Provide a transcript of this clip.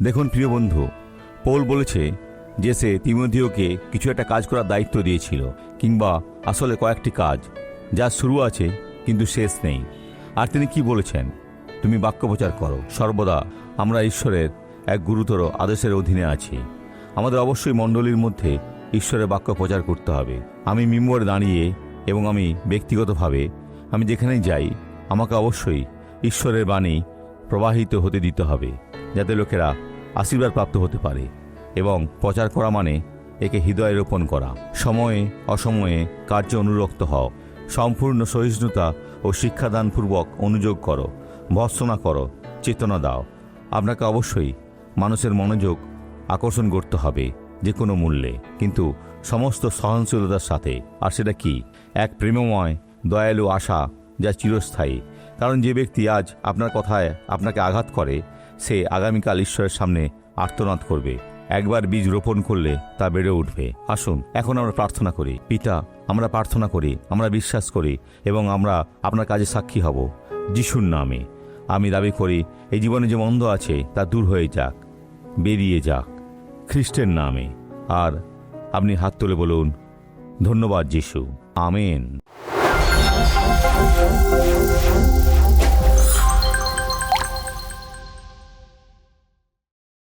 দেখুন প্রিয় বন্ধু, পৌল বলেছে যে সে তিমোথেওকে কিছু একটা কাজ করার দায়িত্ব দিয়েছিল, কিংবা আসলে কয়েকটি কাজ যার শুরু আছে কিন্তু শেষ নেই। আর তিনি কি বলেছেন? তুমি বাক্য প্রচার করো। সর্বদা আমরা ঈশ্বরের এক গুরুতর আদেশের অধীনে আছি। আমাদের অবশ্যই মণ্ডলীর মধ্যে ঈশ্বরের বাক্য প্রচার করতে হবে। আমি মেম্বরে দাঁড়িয়ে এবং আমি ব্যক্তিগতভাবে আমি যেখানেই যাই, আমাকে অবশ্যই ঈশ্বরের বাণী প্রবাহিত হতে দিতে হবে, যাতে লোকেরা আশীর্বাদ প্রাপ্ত হতে পারে। এবং প্রচার করা মানে একে হৃদয়ে রোপণ করা। সময়ে অসময়ে কার্য অনুরক্ত হও, সম্পূর্ণ সহিষ্ণুতা ও শিক্ষাদানপূর্বক অনুযোগ করো, ভর্ৎসনা করো, চেতনা দাও। আপনাকে অবশ্যই মানুষের মনোযোগ আকর্ষণ করতে হবে যে কোনো মূল্যে, কিন্তু সমস্ত সহনশীলতার সাথে। আর সেটা কি? এক প্রেমময় দয়ালু আশা যা চিরস্থায়ী। কারণ যে ব্যক্তি আজ আপনার কথায় আপনাকে আঘাত করে, সে আগামীকাল ঈশ্বরের সামনে আর্তনাদ করবে। একবার বীজ রোপণ করলে তা বেড়ে উঠবে। আসুন এখন আমরা প্রার্থনা করি। পিতা, আমরা প্রার্থনা করি, আমরা বিশ্বাস করি এবং আমরা আপনার কাজে সাক্ষী হব। যিশুর নামে আমি দাবি করি, এই জীবনে যে মন্দ আছে তা দূর হয়ে যাক, বেরিয়ে যাক, খ্রিস্টের নামে। আর আপনি হাত তুলে বলুন, ধন্যবাদ যিশু, আমেন।